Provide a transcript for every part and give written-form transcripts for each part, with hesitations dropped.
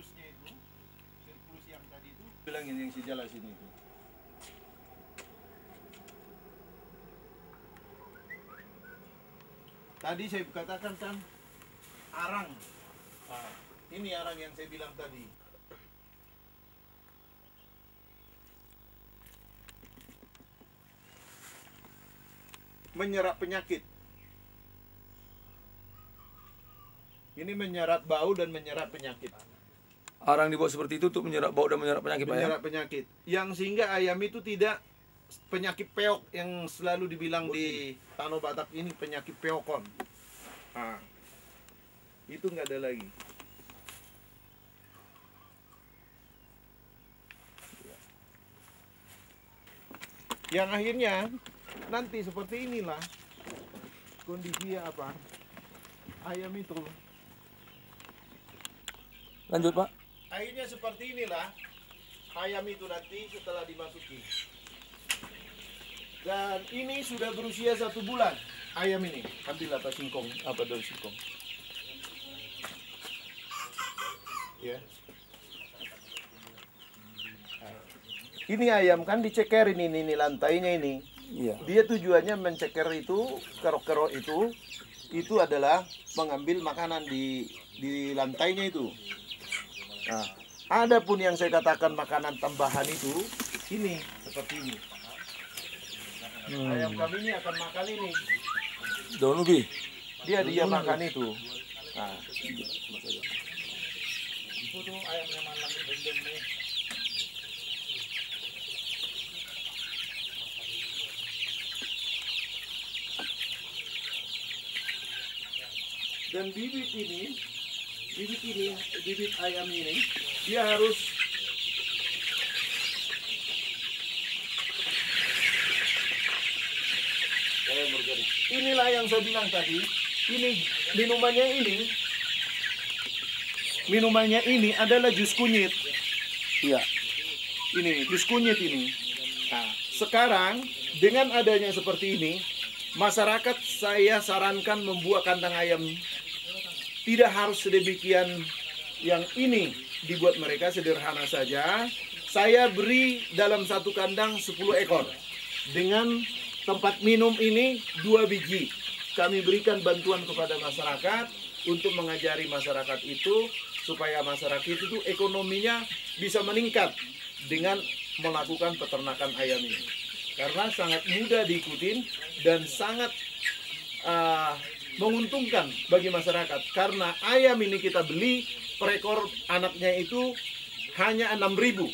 siklusnya itu, siklus yang tadi itu, bilangin yang si jelasin itu. Tadi saya katakan kan arang. Nah, ini arang yang saya bilang tadi. Menyerap penyakit. Ini menyerap bau dan menyerap penyakit. Arang dibuat seperti itu untuk menyerap bau dan menyerap penyakit, Pak ya? Menyerap penyakit. Yang sehingga ayam itu tidak penyakit peok yang selalu dibilang di Tanah Batak ini penyakit peokon. Nah, itu nggak ada lagi. Yang akhirnya nanti seperti inilah kondisi apa ayam itu. Lanjut, Pak. Akhirnya seperti inilah ayam itu nanti setelah dimasuki. Dan ini sudah berusia 1 bulan ayam ini. Ambil apa singkong, apa daun singkong. Ya. Ini ayam kan dicekerin ini lantainya ini. Iya. Dia tujuannya menceker itu, kerok-kerok itu adalah mengambil makanan di lantainya itu. Nah, ada pun yang saya katakan makanan tambahan itu, ini seperti ini. Ayam kami ini akan makan ini. Daun ubi. Dia makan itu. Nah, itu tuh ayamnya malam bendeng nih. Dan bibit ayam ini, dia harus inilah yang saya bilang tadi. Ini minumannya ini adalah jus kunyit. Iya. Ini jus kunyit ini. Nah, sekarang dengan adanya seperti ini, masyarakat saya sarankan membuat kandang ayam. Tidak harus sedemikian yang ini dibuat mereka sederhana saja. Saya beri dalam satu kandang 10 ekor. Dengan tempat minum ini 2 biji. Kami berikan bantuan kepada masyarakat untuk mengajari masyarakat itu supaya masyarakat itu ekonominya bisa meningkat dengan melakukan peternakan ayam ini. Karena sangat mudah diikutin dan sangat menguntungkan bagi masyarakat. Karena ayam ini kita beli per ekor anaknya itu hanya 6.000.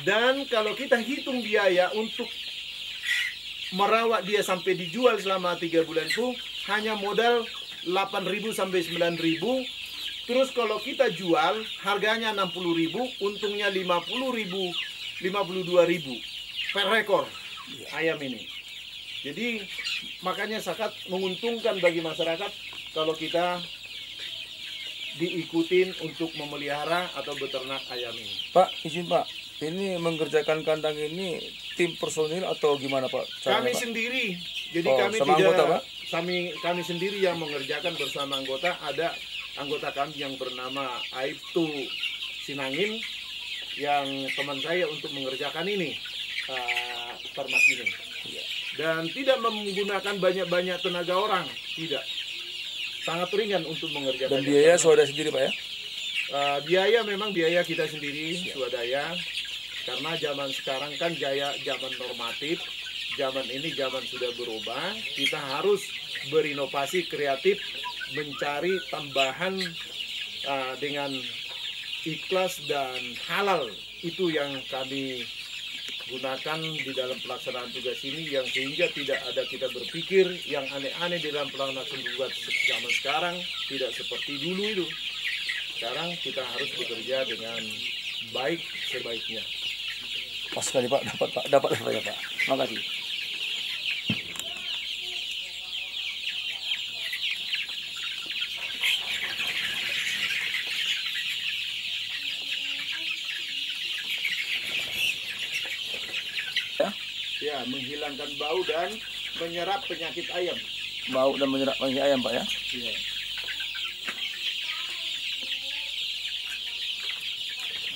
Dan kalau kita hitung biaya untuk merawat dia sampai dijual selama 3 bulan itu hanya modal 8.000 sampai 9.000. Terus kalau kita jual harganya 60.000, untungnya 50.000, 52.000 per ekor ayam ini. Jadi makanya sangat menguntungkan bagi masyarakat kalau kita diikutin untuk memelihara atau beternak ayam ini. Pak, izin Pak, ini mengerjakan kandang ini tim personil atau gimana Pak? Kami Pak sendiri, jadi kami sama tidak, anggota, Pak? kami sendiri yang mengerjakan bersama anggota. Ada anggota kami yang bernama Aibtu Sinangin yang teman saya untuk mengerjakan ini ternak ini. Dan tidak menggunakan banyak-banyak tenaga orang, tidak. Sangat ringan untuk mengerjakan. Dan biaya swadaya sendiri Pak ya? Biaya memang biaya kita sendiri, swadaya. Karena zaman sekarang kan zaman normatif, zaman ini zaman sudah berubah. Kita harus berinovasi kreatif, mencari tambahan dengan ikhlas dan halal. Itu yang kami gunakan di dalam pelaksanaan tugas ini, yang sehingga tidak ada kita berpikir yang aneh-aneh di dalam pelaksanaan tugas zaman sekarang, tidak seperti dulu itu. Sekarang kita harus bekerja dengan baik sebaiknya. Pas sekali Pak, dapat ya Pak. Makasih. Ya, menghilangkan bau dan menyerap penyakit ayam. Bau dan menyerap penyakit ayam Pak ya? Iya.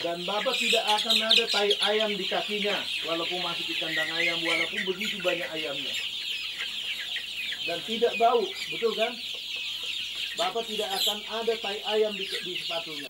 Dan Bapak tidak akan ada tai ayam di kakinya, walaupun masuk di kandang ayam, walaupun begitu banyak ayamnya. Dan tidak bau, betul kan? Bapak tidak akan ada tai ayam di sepatunya.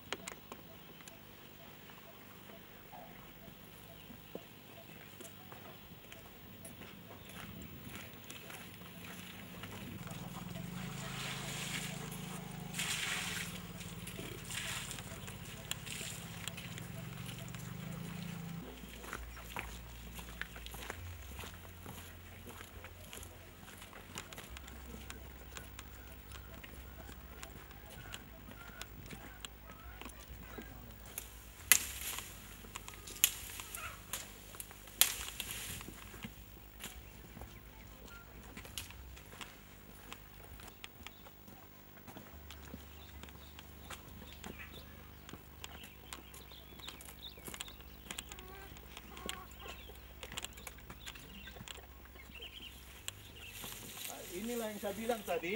Inilah yang saya bilang tadi,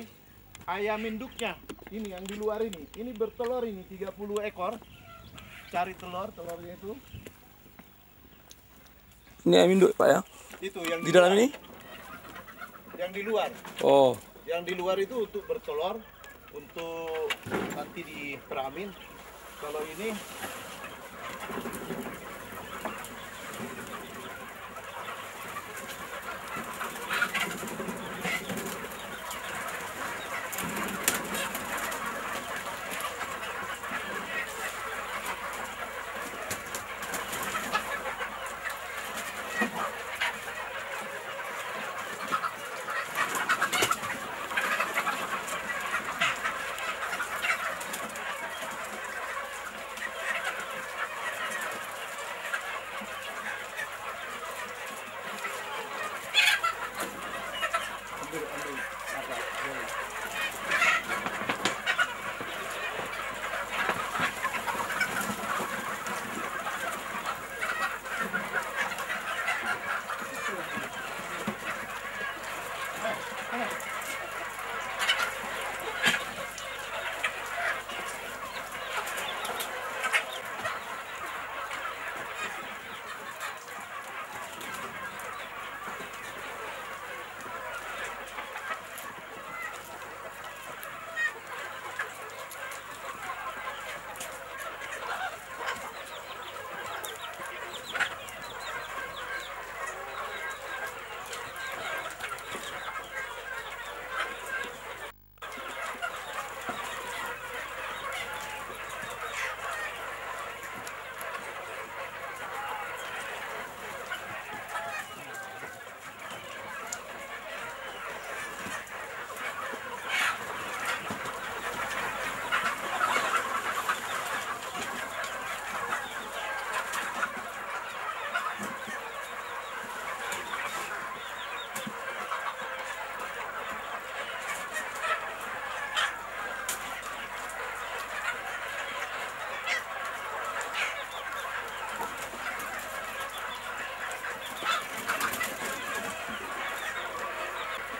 ayam induknya, ini yang di luar ini bertelur ini 30 ekor. Cari telurnya itu. Ini ayam induk Pak ya? Itu yang Di dalam ini? Yang di luar. Oh. Yang di luar itu untuk bertelur, untuk nanti diperamin. Kalau ini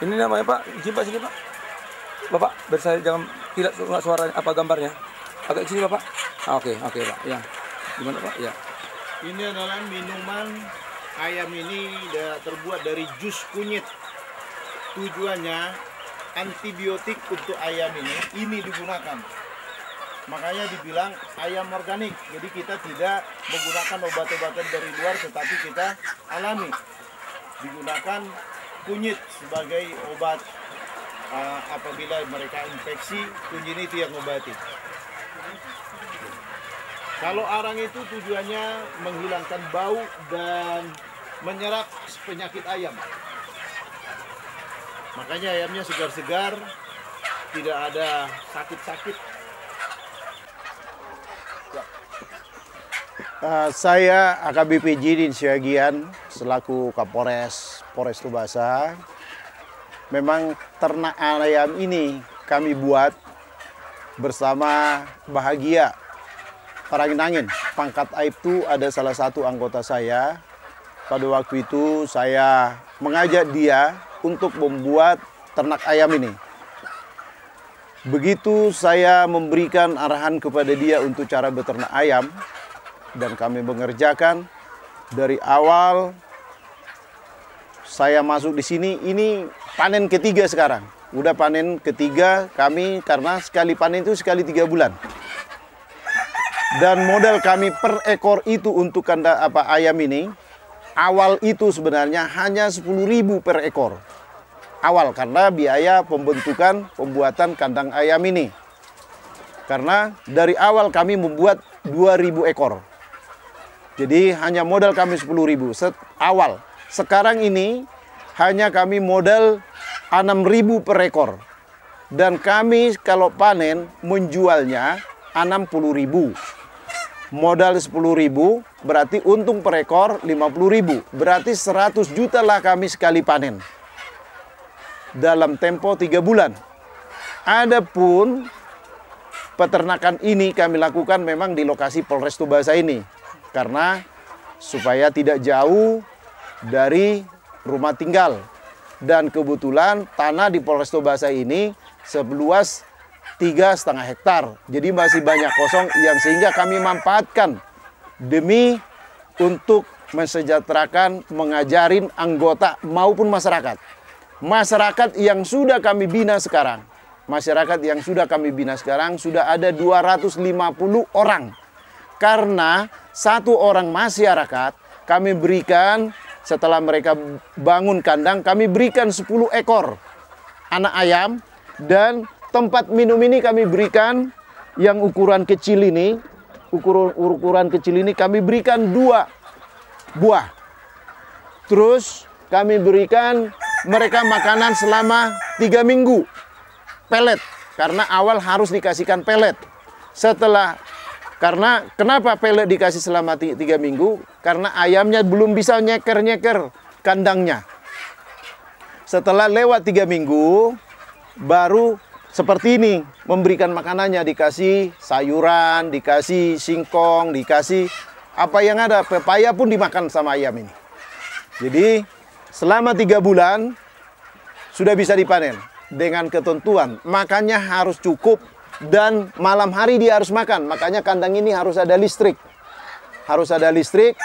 Ini namanya Pak, izin Pak sini Pak. Bapak, biar saya jangan kilat suara apa gambarnya. Agak sini Bapak. Oke Pak. Ya. Gimana Pak? Ya. ini adalah minuman ayam ini terbuat dari jus kunyit. Tujuannya antibiotik untuk ayam ini digunakan. Makanya dibilang ayam organik. Jadi kita tidak menggunakan obat-obatan dari luar, tetapi kita alami. Digunakan kunyit sebagai obat apabila mereka infeksi, kunyit itu yang mengobati. Kalau arang itu tujuannya menghilangkan bau dan menyerap penyakit ayam. Makanya ayamnya segar-segar, tidak ada sakit-sakit. Saya AKBP Jidin Syagian selaku Kapolres Polres Tubasa. Memang ternak ayam ini kami buat bersama Bahagia Parangin. Pangkat Aibtu ada salah satu anggota saya. Pada waktu itu saya mengajak dia untuk membuat ternak ayam ini. Begitu saya memberikan arahan kepada dia untuk cara beternak ayam, dan kami mengerjakan dari awal saya masuk di sini. Ini panen ketiga sekarang. Udah panen ketiga kami, karena sekali panen itu sekali 3 bulan. Dan modal kami per ekor itu untuk ayam ini, awal itu sebenarnya hanya 10.000 per ekor. Awal, karena biaya pembuatan kandang ayam ini. Karena dari awal kami membuat 2.000 ekor. Jadi hanya modal kami 10.000 awal. Sekarang ini hanya kami modal 6.000 per ekor. Dan kami kalau panen menjualnya 60.000. Modal 10.000 berarti untung per ekor 50.000. Berarti 100 juta lah kami sekali panen. Dalam tempo 3 bulan. Adapun peternakan ini kami lakukan memang di lokasi Polres Tobasa ini. Karena supaya tidak jauh dari rumah tinggal. Dan kebetulan tanah di Polres Tobasa ini seluas 3,5 hektar. Jadi masih banyak kosong yang sehingga kami manfaatkan demi untuk mensejahterakan, mengajarin anggota maupun masyarakat. Masyarakat yang sudah kami bina sekarang. Masyarakat yang sudah kami bina sekarang sudah ada 250 orang. Karena satu orang masyarakat kami berikan, setelah mereka bangun kandang, kami berikan 10 ekor anak ayam. Dan tempat minum ini kami berikan yang ukuran kecil ini. Ukuran kecil ini kami berikan 2 buah. Terus kami berikan mereka makanan selama 3 minggu. Pelet, karena awal harus dikasihkan pelet. Karena kenapa pelet dikasih selama 3 minggu? Karena ayamnya belum bisa nyeker-nyeker kandangnya. Setelah lewat 3 minggu, baru seperti ini memberikan makanannya, dikasih sayuran, dikasih singkong, dikasih apa yang ada. Pepaya pun dimakan sama ayam ini. Jadi selama 3 bulan sudah bisa dipanen. Dengan ketentuan makannya harus cukup dan malam hari dia harus makan. Makanya kandang ini harus ada listrik. Harus ada listrik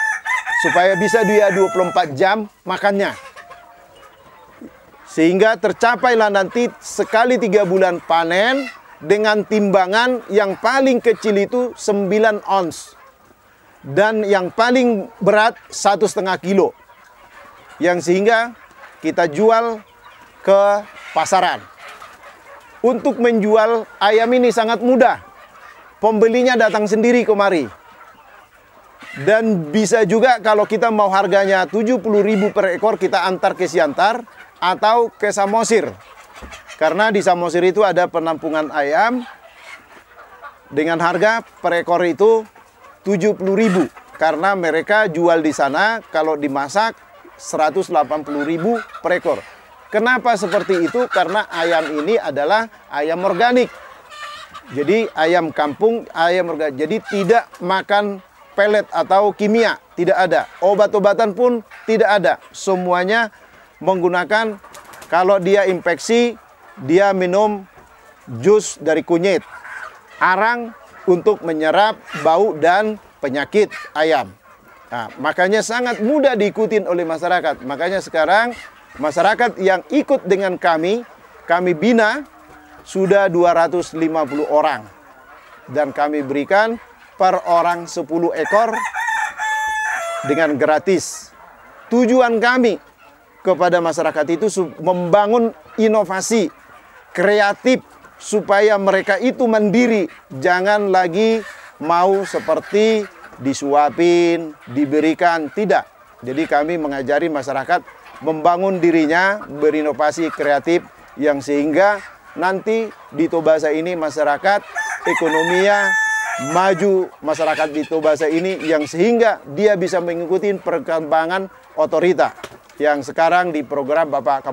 supaya bisa dia 24 jam makannya. Sehingga tercapailah nanti sekali 3 bulan panen dengan timbangan yang paling kecil itu 9 ons. Dan yang paling berat 1,5 kilo. Yang sehingga kita jual ke pasaran. Untuk menjual ayam ini sangat mudah. Pembelinya datang sendiri kemari. Dan bisa juga kalau kita mau harganya 70.000 per ekor, kita antar ke Siantar atau ke Samosir. Karena di Samosir itu ada penampungan ayam dengan harga per ekor itu 70.000. Karena mereka jual di sana kalau dimasak 180.000 per ekor. Kenapa seperti itu? Karena ayam ini adalah ayam organik. Jadi ayam kampung, ayam organik. Jadi tidak makan pelet atau kimia, tidak ada. Obat-obatan pun tidak ada. Semuanya menggunakan, kalau dia infeksi, dia minum jus dari kunyit. Arang untuk menyerap bau dan penyakit ayam. Nah, makanya sangat mudah diikutin oleh masyarakat. Makanya sekarang masyarakat yang ikut dengan kami bina sudah 250 orang. Dan kami berikan per orang 10 ekor dengan gratis. Tujuan kami kepada masyarakat itu membangun inovasi, kreatif, supaya mereka itu mandiri. Jangan lagi mau seperti disuapin, diberikan, tidak. Jadi kami mengajari masyarakat membangun dirinya, berinovasi kreatif yang sehingga nanti di Tobasa ini masyarakat ekonominya maju, masyarakat di Tobasa ini yang sehingga dia bisa mengikuti perkembangan otorita yang sekarang di program Bapak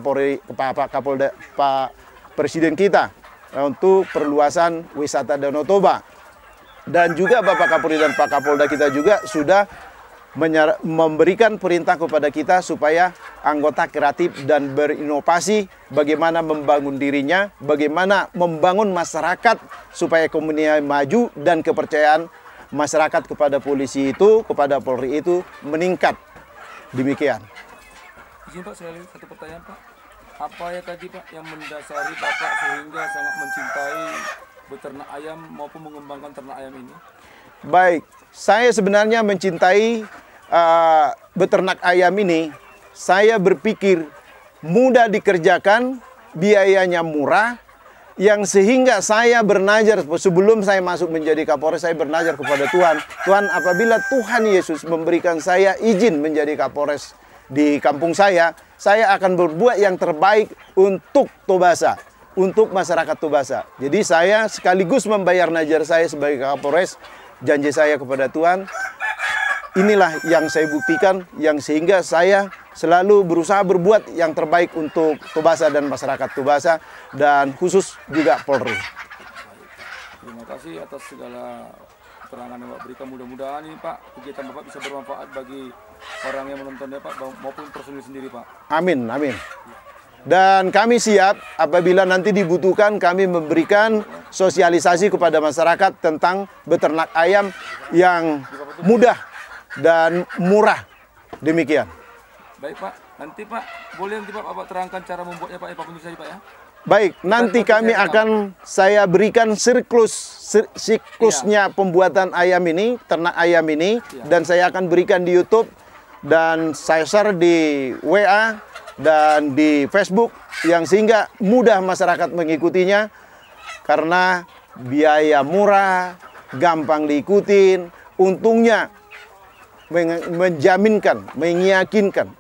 Presiden kita untuk perluasan wisata Danau Toba. Dan juga Bapak Kapolri dan Pak Kapolda kita juga sudah memberikan perintah kepada kita supaya anggota kreatif dan berinovasi bagaimana membangun dirinya, bagaimana membangun masyarakat supaya ekonominya maju dan kepercayaan masyarakat kepada polisi itu, kepada Polri itu meningkat. Demikian. Izin Pak, sekali satu pertanyaan Pak. Apa ya tadi Pak yang mendasari Bapak sehingga sangat mencintai beternak ayam maupun mengembangkan ternak ayam ini? Baik, saya sebenarnya mencintai beternak ayam ini. Saya berpikir mudah dikerjakan, biayanya murah, yang sehingga saya bernazar sebelum saya masuk menjadi Kapolres, saya bernazar kepada Tuhan. Tuhan, apabila Tuhan Yesus memberikan saya izin menjadi Kapolres di kampung saya akan berbuat yang terbaik untuk Tobasa, untuk masyarakat Tobasa. Jadi saya sekaligus membayar nazar saya sebagai Kapolres, janji saya kepada Tuhan, inilah yang saya buktikan, yang sehingga saya selalu berusaha berbuat yang terbaik untuk Tobasa dan masyarakat Tobasa, dan khusus juga Polri. Terima kasih atas segala keterangan yang Pak berikan. Mudah-mudahan ini Pak, kegiatan Bapak bisa bermanfaat bagi orang yang menontonnya Pak, maupun personil sendiri Pak. Amin, amin. Dan kami siap apabila nanti dibutuhkan, kami memberikan sosialisasi kepada masyarakat tentang beternak ayam yang mudah dan murah. Demikian. Baik Pak, nanti Pak, boleh nanti Pak Bapak terangkan cara membuatnya Pak, ya Pak pemirsa Pak ya? Baik, nanti kami akan saya berikan siklusnya pembuatan ayam ini, ternak ayam ini, dan saya akan berikan di YouTube, dan saya share di WA dan di Facebook, yang sehingga mudah masyarakat mengikutinya, karena biaya murah, gampang diikutin, untungnya menjaminkan, meyakinkan.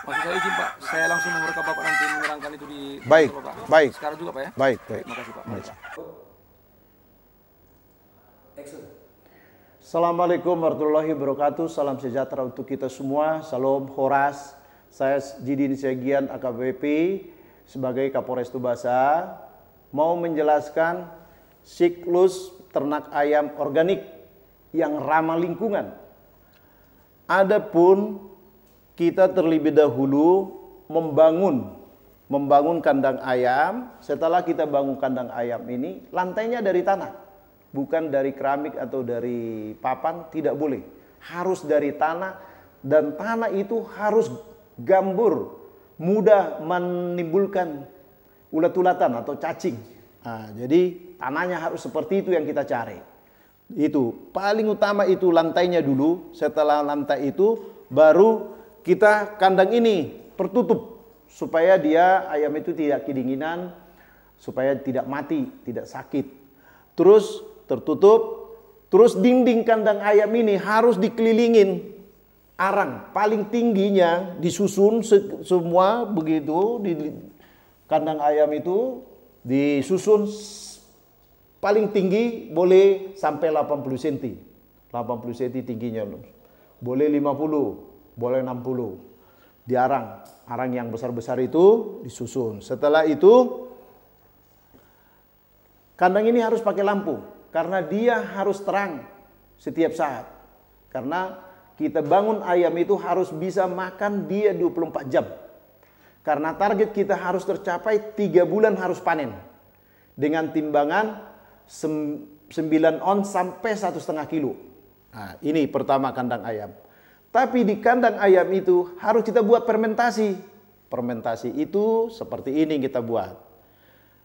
Maksud saya izin Pak, saya langsung merekam Bapak nanti menerangkan itu di baik, Bapak. Baik. Sekarang juga Pak ya? Baik, baik. Terima kasih Pak. Baik. Assalamualaikum warahmatullahi wabarakatuh. Salam sejahtera untuk kita semua. Salam Horas. Saya Jidin Segian AKBP sebagai Kapolres Tobasa mau menjelaskan siklus ternak ayam organik yang ramah lingkungan. Adapun kita terlebih dahulu membangun kandang ayam. Setelah kita bangun kandang ayam ini, lantainya dari tanah, bukan dari keramik atau dari papan, tidak boleh. Harus dari tanah, dan tanah itu harus gambur, mudah menimbulkan ulat-ulatan atau cacing. Nah, jadi tanahnya harus seperti itu yang kita cari. Itu paling utama, itu lantainya dulu. Setelah lantai itu baru kita kandang ini tertutup supaya ayam itu tidak kedinginan, supaya tidak mati, tidak sakit. Terus tertutup, terus dinding kandang ayam ini harus dikelilingin arang, paling tingginya disusun semua begitu, di kandang ayam itu disusun paling tinggi boleh sampai 80 cm. 80 cm tingginya. Boleh 50. Boleh 60 di arang yang besar-besar itu disusun. Setelah itu kandang ini harus pakai lampu karena dia harus terang setiap saat. Karena kita bangun ayam itu harus bisa makan dia 24 jam. Karena target kita harus tercapai 3 bulan harus panen dengan timbangan 9 on sampai 1,5 kilo. Nah, ini pertama kandang ayam. Tapi di kandang ayam itu harus kita buat fermentasi. Fermentasi itu seperti ini kita buat.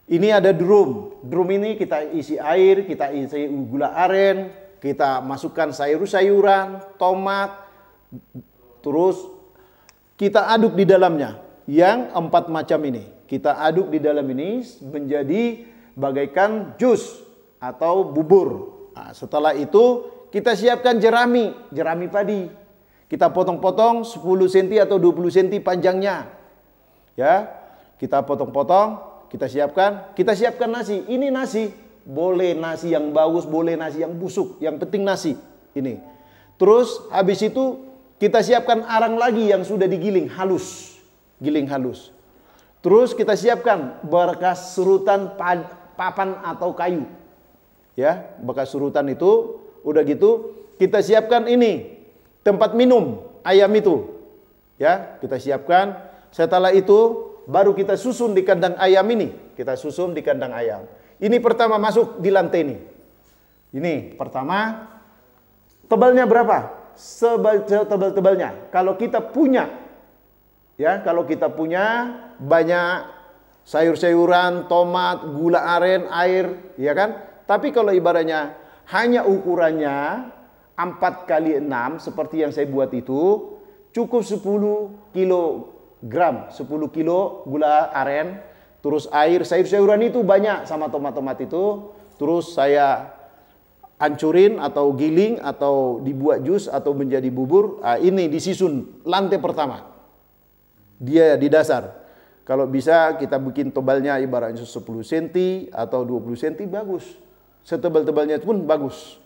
Ini ada drum. Drum ini kita isi air, kita isi gula aren, kita masukkan sayur-sayuran, tomat, terus kita aduk di dalamnya. Yang 4 macam ini. Kita aduk di dalam ini menjadi bagaikan jus atau bubur. Nah, setelah itu kita siapkan jerami padi. Kita potong-potong 10 cm atau 20 cm panjangnya. Ya, kita potong-potong, kita siapkan nasi. Ini nasi, boleh nasi yang bagus, boleh nasi yang busuk, yang penting nasi. Ini. Terus habis itu kita siapkan arang lagi yang sudah digiling halus. Giling halus. Terus kita siapkan bekas surutan papan atau kayu. Ya, bekas surutan itu udah gitu kita siapkan ini tempat minum ayam itu, ya kita siapkan. Setelah itu baru kita susun di kandang ayam ini. Kita susun di kandang ayam. Ini pertama masuk di lantai ini. Ini pertama, tebalnya berapa? Setebal-tebalnya. Kalau kita punya, ya, kalau kita punya banyak sayur-sayuran, tomat, gula aren, air, ya kan? Tapi kalau ibaratnya hanya ukurannya 4 kali 6 seperti yang saya buat itu, cukup 10 kilogram, 10 kilo gula aren, terus air, sayur-sayuran itu banyak sama tomat-tomat itu, terus saya hancurin atau giling atau dibuat jus atau menjadi bubur. Ini disusun lantai pertama. Dia di dasar. Kalau bisa kita bikin tebalnya ibaratnya 10 cm atau 20 cm bagus. Setebal-tebalnya pun bagus.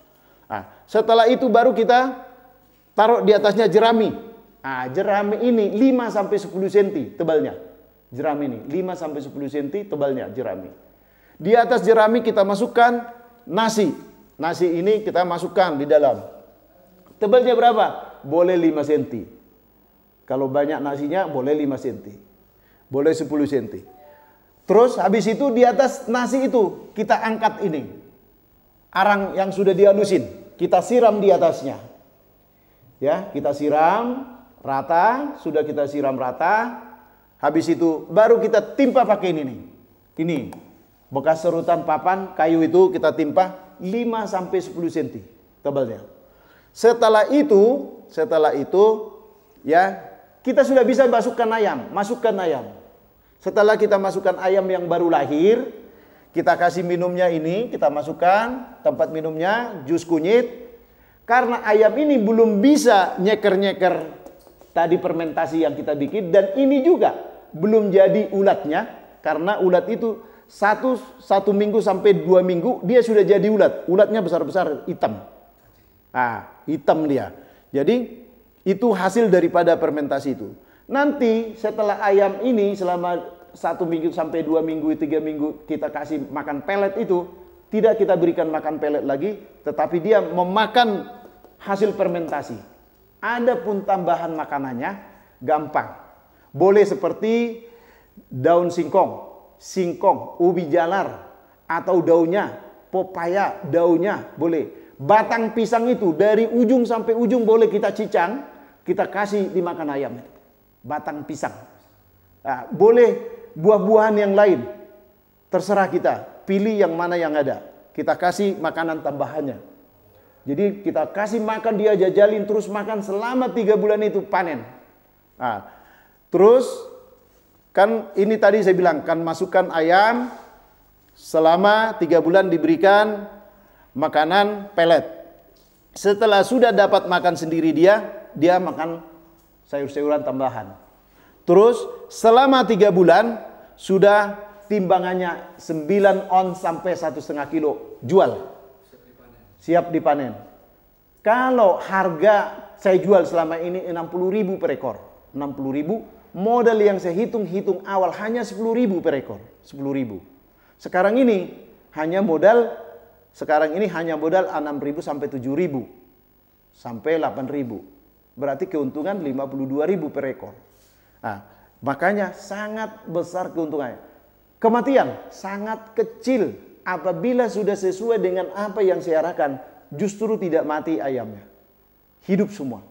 Setelah itu baru kita taruh di atasnya jerami. Jerami ini 5 sampai 10 cm tebalnya. Jerami ini 5 sampai 10 cm tebalnya jerami. Di atas jerami kita masukkan nasi. Nasi ini kita masukkan di dalam. Tebalnya berapa? Boleh 5 cm. Kalau banyak nasinya boleh 5 cm. Boleh 10 cm. Terus habis itu di atas nasi itu kita angkat ini. Arang yang sudah dihalusin. Kita siram di atasnya. Ya, kita siram rata. Sudah kita siram rata. Habis itu baru kita timpa pakai ini nih. Ini bekas serutan papan kayu itu kita timpa 5 sampai 10 cm tebalnya. Setelah itu ya kita sudah bisa masukkan ayam. Setelah kita masukkan ayam yang baru lahir, kita kasih minumnya ini, kita masukkan tempat minumnya jus kunyit. Karena ayam ini belum bisa nyeker-nyeker tadi fermentasi yang kita bikin, dan ini juga belum jadi ulatnya, karena ulat itu satu minggu sampai 2 minggu dia sudah jadi ulat. Ulatnya besar-besar hitam. Hitam dia. Jadi itu hasil daripada fermentasi itu. Nanti setelah ayam ini selama 1 minggu sampai 2 minggu, 3 minggu kita kasih makan pelet itu, tidak kita berikan makan pelet lagi, tetapi dia memakan hasil fermentasi. Adapun tambahan makanannya gampang. Boleh seperti daun singkong, ubi jalar, atau daunnya, pepaya daunnya boleh. Batang pisang itu dari ujung sampai ujung boleh kita cicang, kita kasih dimakan ayam. Batang pisang. Boleh buah-buahan yang lain. Terserah kita, pilih yang mana yang ada. Kita kasih makanan tambahannya. Jadi kita kasih makan, dia jajalin terus makan selama 3 bulan itu panen. Terus kan ini tadi saya bilang kan masukkan ayam selama 3 bulan diberikan makanan pelet. Setelah sudah dapat makan sendiri dia makan sayur-sayuran tambahan. Terus selama 3 bulan sudah timbangannya 9 on sampai 1,5 kilo jual. Siap dipanen. Kalau harga saya jual selama ini 60.000 per ekor. 60.000. Modal yang saya hitung awal hanya 10.000 per ekor. 10.000. Sekarang ini hanya modal 6.000 sampai 7.000. Sampai 8.000. Berarti keuntungan 52.000 per ekor. Makanya sangat besar keuntungannya. Kematian sangat kecil apabila sudah sesuai dengan apa yang saya arahkan. Justru tidak mati ayamnya. Hidup semua.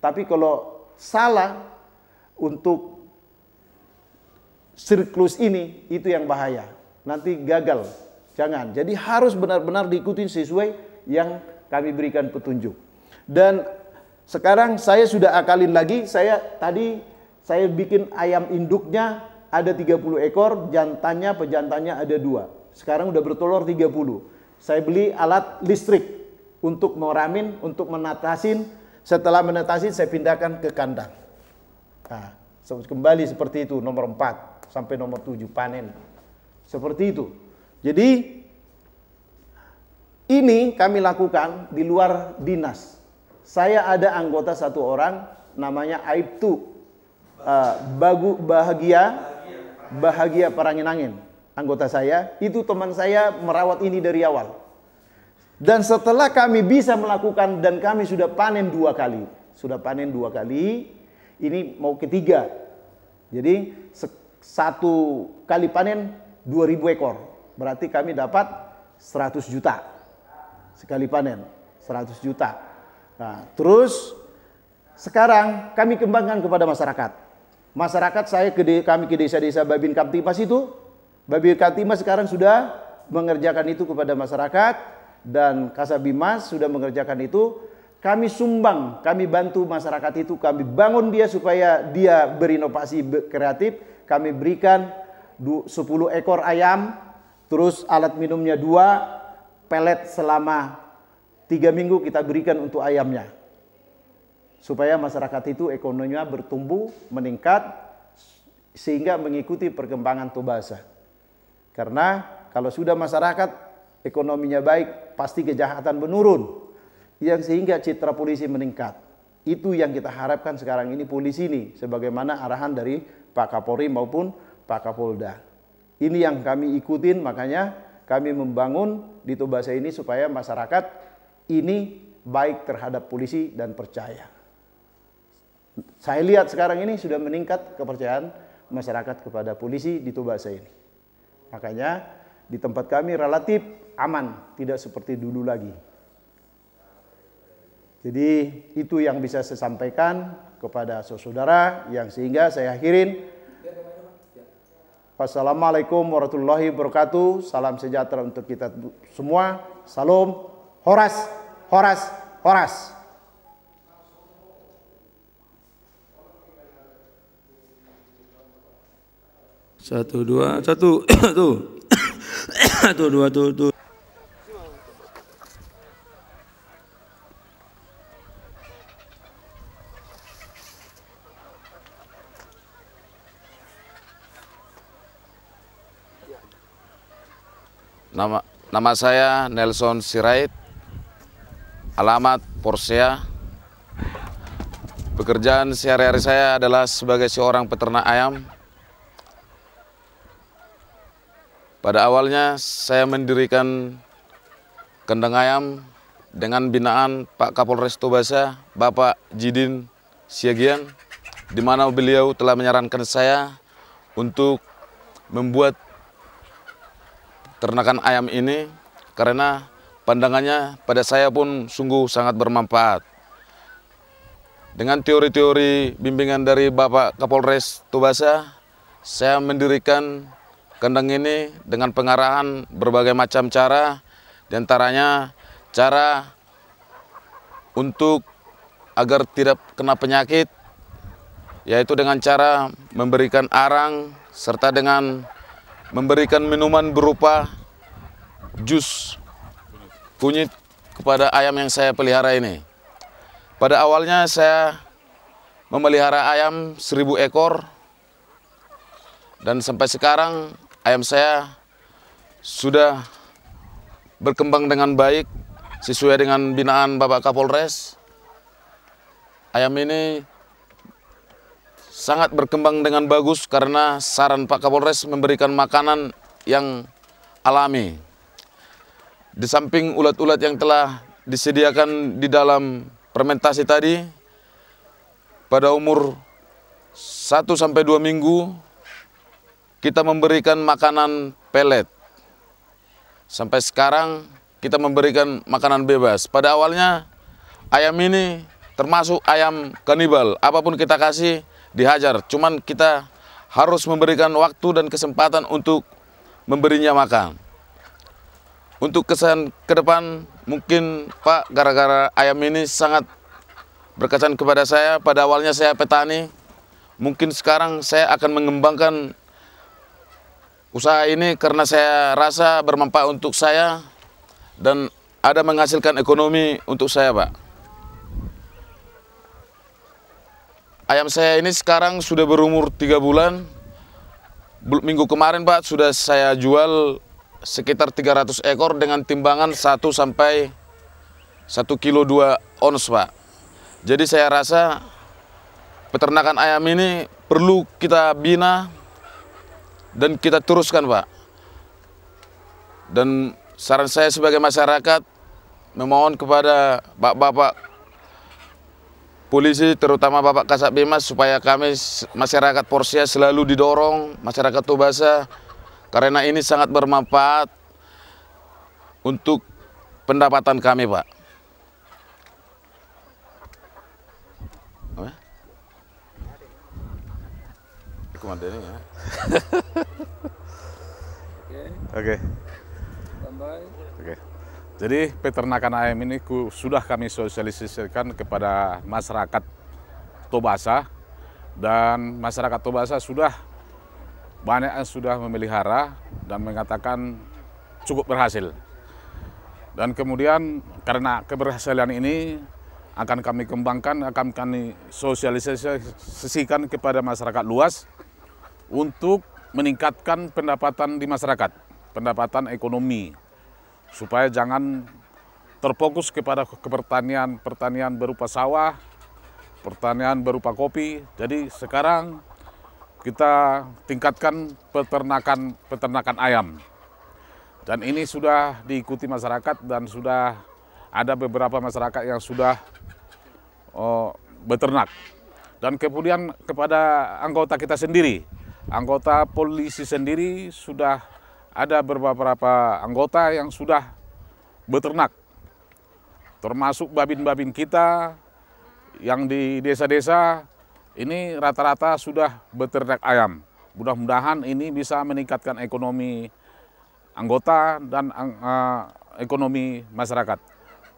Tapi kalau salah untuk siklus ini, itu yang bahaya. Nanti gagal. Jangan. Jadi harus benar-benar diikuti sesuai yang kami berikan petunjuk. Dan sekarang saya sudah akalin lagi. Saya bikin ayam induknya ada 30 ekor, pejantannya ada 2. Sekarang udah bertelur 30. Saya beli alat listrik untuk meramin, untuk menatasin. Setelah menatasin saya pindahkan ke kandang. Kembali seperti itu, nomor 4 sampai nomor 7 panen. Seperti itu. Jadi ini kami lakukan di luar dinas. Saya ada anggota 1 orang namanya Aibtu Bahagia Parangin-Angin. Anggota saya, itu teman saya merawat ini dari awal. Dan setelah kami bisa melakukan dan kami sudah panen 2 kali. Sudah panen 2 kali, ini mau ketiga. Jadi 1 kali panen 2.000 ekor. Berarti kami dapat 100 juta. sekali panen 100 juta. Nah, terus sekarang kami kembangkan kepada masyarakat. Masyarakat kami ke desa-desa Babin Kamtimas itu, Babin Kamtimas sekarang sudah mengerjakan itu kepada masyarakat dan Kasabimas sudah mengerjakan itu. Kami sumbang, kami bantu masyarakat itu, kami bangun dia supaya dia berinovasi kreatif. Kami berikan 10 ekor ayam, terus alat minumnya 2, pelet selama 3 minggu kita berikan untuk ayamnya. Supaya masyarakat itu ekonominya bertumbuh, meningkat, sehingga mengikuti perkembangan Tobasa. Karena kalau sudah masyarakat ekonominya baik, pasti kejahatan menurun. Yang sehingga citra polisi meningkat. Itu yang kita harapkan sekarang ini polisi ini, sebagaimana arahan dari Pak Kapolri maupun Pak Kapolda. Ini yang kami ikutin, makanya kami membangun di Tobasa ini supaya masyarakat ini baik terhadap polisi dan percaya. Saya lihat sekarang ini sudah meningkat kepercayaan masyarakat kepada polisi di Tobasa ini. Makanya di tempat kami relatif aman, tidak seperti dulu lagi. Jadi itu yang bisa saya sampaikan kepada saudara yang sehingga saya akhirin. Wassalamualaikum warahmatullahi wabarakatuh. Salam sejahtera untuk kita semua. Salam, horas, horas, horas. Satu, dua, satu, tuh. Satu, dua, tuh. Nama saya Nelson Sirait, alamat Porsea. Pekerjaan sehari-hari saya adalah sebagai seorang peternak ayam. Pada awalnya saya mendirikan kandang ayam dengan binaan Pak Kapolres Tobasa, Bapak Jidin Siagian, di mana beliau telah menyarankan saya untuk membuat ternakan ayam ini karena pandangannya pada saya pun sungguh sangat bermanfaat. Dengan teori-teori bimbingan dari Bapak Kapolres Tobasa, saya mendirikan kandang ini dengan pengarahan berbagai macam cara, diantaranya cara untuk agar tidak kena penyakit, yaitu dengan cara memberikan arang serta dengan memberikan minuman berupa jus kunyit kepada ayam yang saya pelihara ini. Pada awalnya saya memelihara ayam 1000 ekor dan sampai sekarang ayam saya sudah berkembang dengan baik sesuai dengan binaan Bapak Kapolres. Ayam ini sangat berkembang dengan bagus karena saran Pak Kapolres memberikan makanan yang alami. Di samping ulat-ulat yang telah disediakan di dalam fermentasi tadi, pada umur 1-2 minggu kita memberikan makanan pelet. Sampai sekarang kita memberikan makanan bebas. Pada awalnya ayam ini termasuk ayam kanibal, apapun kita kasih dihajar, cuman kita harus memberikan waktu dan kesempatan untuk memberinya makan. Untuk kesan ke depan, mungkin Pak, gara-gara ayam ini sangat berkesan kepada saya. Pada awalnya saya petani, mungkin sekarang saya akan mengembangkan usaha ini karena saya rasa bermanfaat untuk saya dan ada menghasilkan ekonomi untuk saya, Pak. Ayam saya ini sekarang sudah berumur 3 bulan. Minggu kemarin, Pak, sudah saya jual sekitar 300 ekor dengan timbangan 1 sampai 1,2 kilo ons, Pak. Jadi saya rasa peternakan ayam ini perlu kita bina dan kita teruskan, Pak. Dan saran saya sebagai masyarakat memohon kepada Bapak polisi, terutama Bapak Kasabimas, supaya kami masyarakat Porsea selalu didorong, masyarakat Tobasa, karena ini sangat bermanfaat untuk pendapatan kami, Pak. Ya. Oke. Oke. Jadi peternakan ayam ini sudah kami sosialisasikan kepada masyarakat Tobasa, dan masyarakat Tobasa sudah banyak yang sudah memelihara dan mengatakan cukup berhasil. Dan kemudian karena keberhasilan ini akan kami kembangkan, akan kami sosialisasikan kepada masyarakat luas untuk meningkatkan pendapatan di masyarakat, pendapatan ekonomi, supaya jangan terfokus kepada pertanian berupa sawah, pertanian berupa kopi. Jadi sekarang kita tingkatkan peternakan ayam. Dan ini sudah diikuti masyarakat dan sudah ada beberapa masyarakat yang sudah beternak. Dan kemudian kepada anggota kita sendiri, anggota polisi sendiri sudah ada beberapa anggota yang sudah beternak. Termasuk babin-babin kita yang di desa-desa ini rata-rata sudah beternak ayam. Mudah-mudahan ini bisa meningkatkan ekonomi anggota dan ekonomi masyarakat.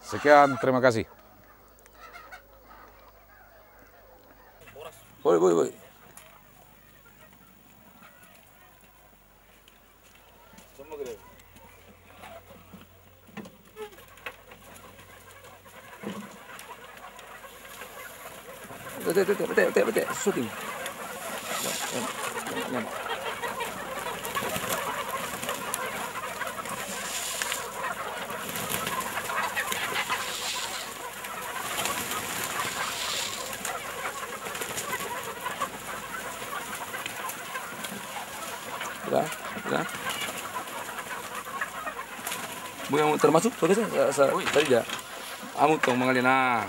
Sekian, terima kasih. Boleh. Betul, syuting. Udah. Bu yang termasuk tadi ya. Amut tong mengalina.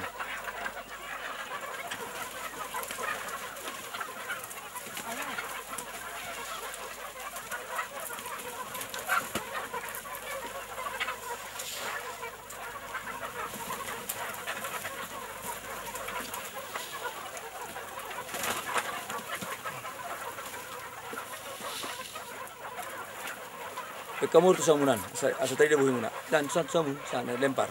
Kamu harus samunan, asal tadi dia boleh muna. Dan samu, sana lempar.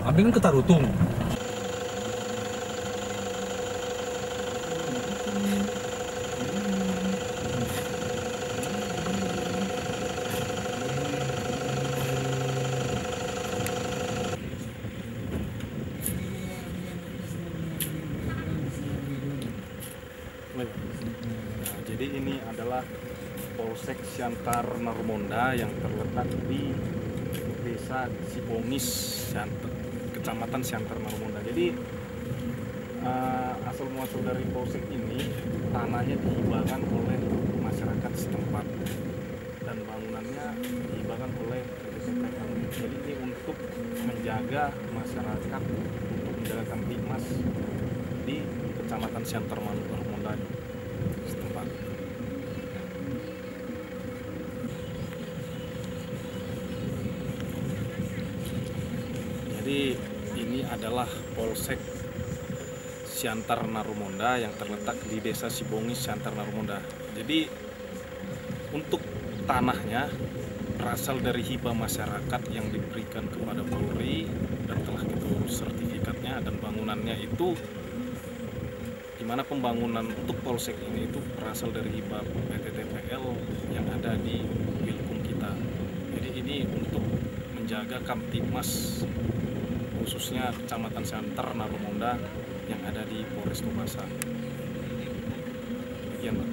Abing kan ketarutung. Jadi ini adalah Polsek Siantar Marmonda yang terletak di Desa Sibongis, Kecamatan Siantar Marmonda. Jadi asal muasal dari polsek ini tanahnya dihibahkan oleh masyarakat setempat dan bangunannya dihibahkan oleh PPKM. Jadi ini untuk menjaga masyarakat, untuk menjaga Kamtibmas di Kecamatan Siantar Marmonda setempat. Jadi ini adalah Polsek Siantar Marmonda yang terletak di Desa Sibongis, Siantar Marmonda. Jadi untuk tanahnya berasal dari hibah masyarakat yang diberikan kepada Polri dan dan bangunannya itu, di mana pembangunan untuk polsek ini itu berasal dari hibah PT TPL yang ada di Wilkum kita. Jadi ini untuk menjaga Kamtibmas khususnya Kecamatan Santer Narumonda yang ada di Polres Tobasa. Demikian, Pak.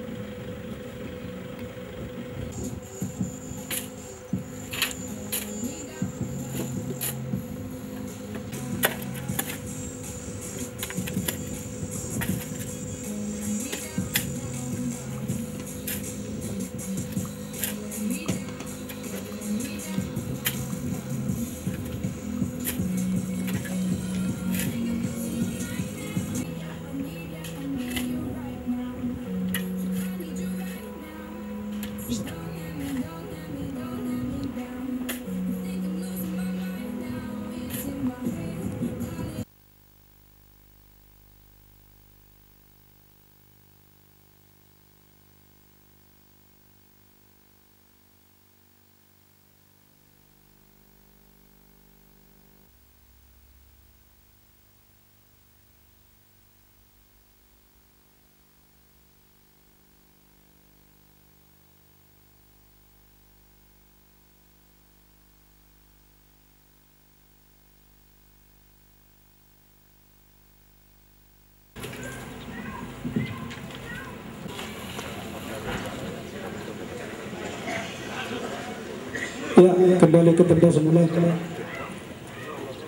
Ya, kembali ke tempat semula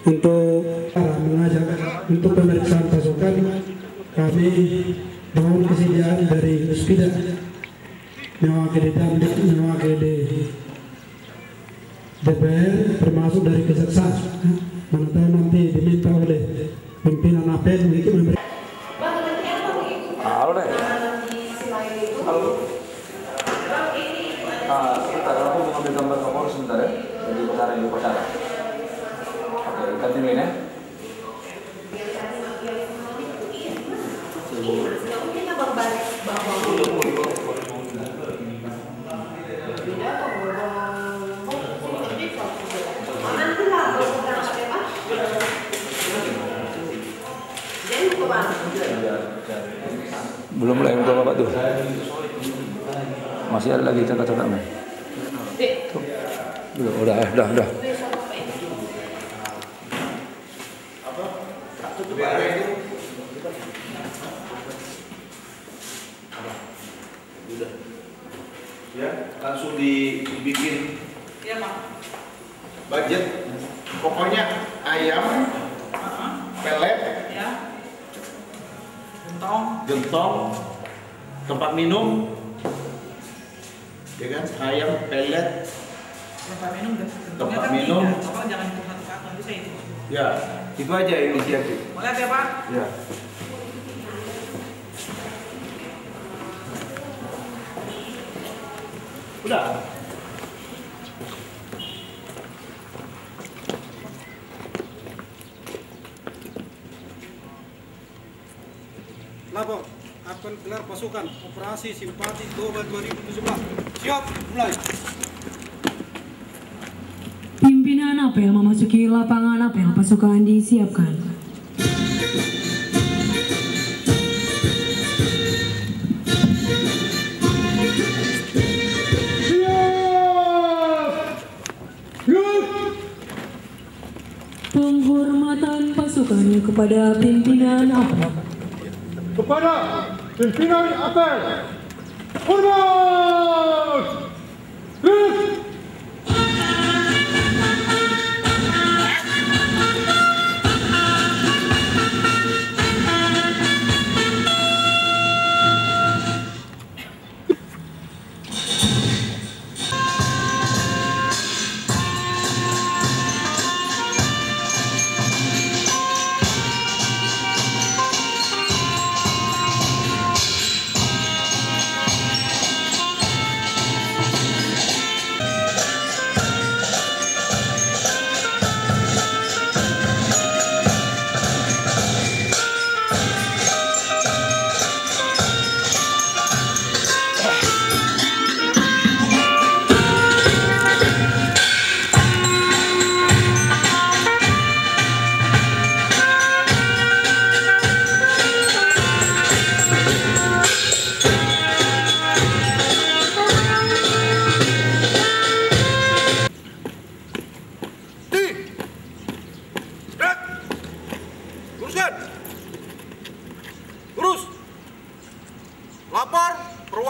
untuk mengajak untuk pemeriksaan pasukan. Kami mohon kesediaan dari Puspida mewakili DPR termasuk dari kejaksaan. Mana tahu nanti diminta oleh pimpinan APN mungkin memberi. Halo deh. Halo. Sebentar, aku mau ambil gambar Kapolres sebentar ya. Jadi perkara ini perkara. Oke, kita tinggalin ya. Belum mulai untuk Bapak tuh. Masih ada lagi cakap-cakapnya. Tuh. Udah. Ya, langsung dibikin budget. Pokoknya ayam, pelet, gentong, tempat minum, ya kan, ayam, pelet, tempat minum, jangan satu-satu bisa itu. ya, itu aja inisiatif. Boleh ya Pak? Ya. Udah. Lapor akan gelar pasukan operasi simpati Toba 2017. Siap, mulai. Pimpinan apel memasuki lapangan apel, pasukan disiapkan. Penghormatan pasukan kepada pimpinan apel. Kepada pimpinan apel, hormat!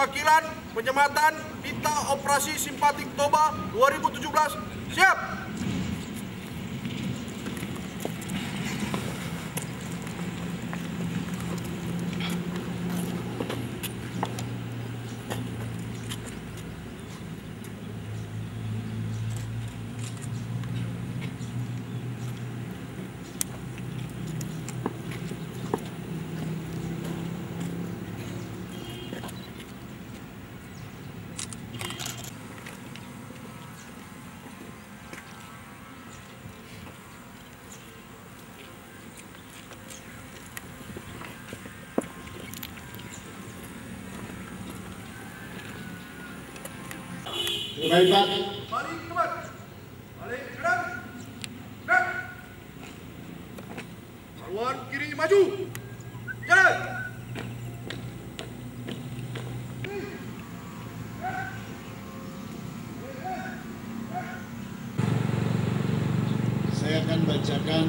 Perwakilan Penyematan Dita Operasi Simpatik Toba 2017. Siap! Baik, Pak. Balik ke depan. Balik ke depan. Gerak. Haluan kiri maju. Jalan. Saya akan bacakan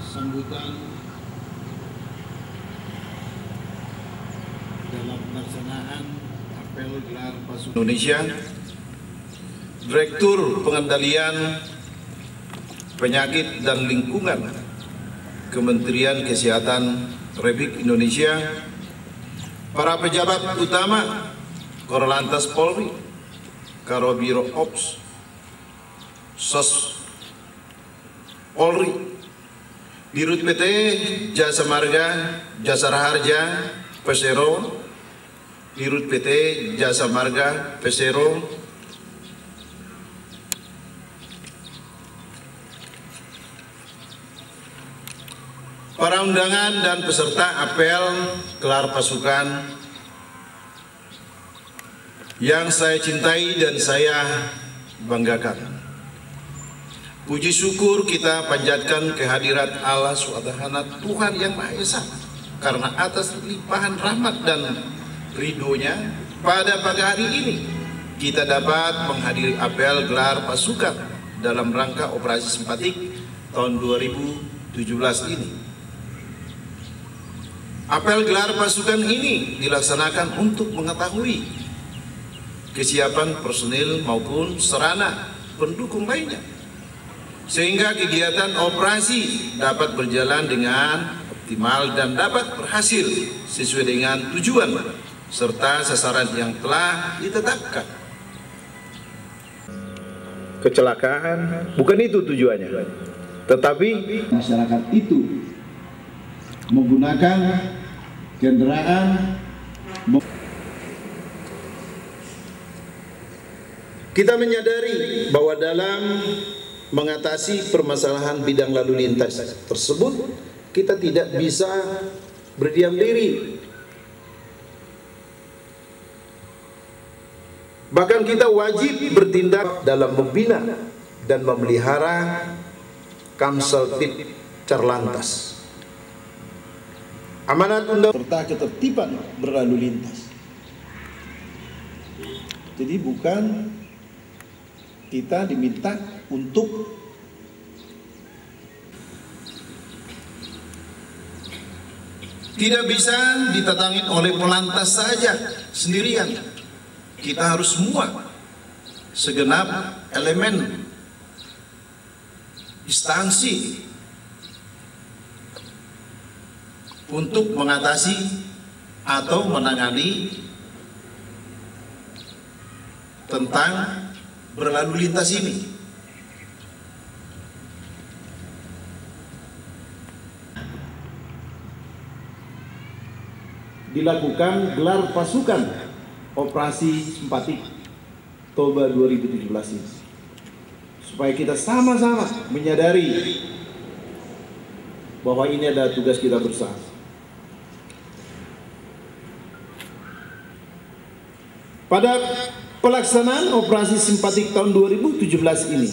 sambutan dalam pelaksanaan apel gelar pasukan Indonesia, Direktur Pengendalian Penyakit dan Lingkungan Kementerian Kesehatan Republik Indonesia, para pejabat utama Korlantas Polri, Karobiro Ops, Sos Polri, Dirut PT Jasa Marga, Jasara Harja, Persero, Dirut PT Jasa Marga, Persero, para undangan dan peserta apel gelar pasukan yang saya cintai dan saya banggakan. Puji syukur kita panjatkan kehadirat Allah SWT, Tuhan yang Maha Esa, karena atas limpahan rahmat dan ridhonya pada pagi hari ini kita dapat menghadiri apel gelar pasukan dalam rangka operasi simpatik tahun 2017 ini. Apel gelar pasukan ini dilaksanakan untuk mengetahui kesiapan personil maupun sarana pendukung lainnya, sehingga kegiatan operasi dapat berjalan dengan optimal dan dapat berhasil sesuai dengan tujuan serta sasaran yang telah ditetapkan. Kecelakaan bukan itu tujuannya, tetapi masyarakat itu menggunakan kendaraan. Kita menyadari bahwa dalam mengatasi permasalahan bidang lalu lintas tersebut kita tidak bisa berdiam diri. Bahkan kita wajib bertindak dalam membina dan memelihara Kamseltib Carlantas, amanat undang serta ketertiban berlalu lintas. Jadi bukan kita diminta untuk tidak bisa ditatangin oleh Polantas saja sendirian. Kita harus semua segenap elemen instansi untuk mengatasi atau menangani tentang berlalu lintas ini. Dilakukan gelar pasukan operasi simpatik Toba 2017 ini, supaya kita sama-sama menyadari bahwa ini adalah tugas kita bersama. Pada pelaksanaan operasi simpatik tahun 2017 ini,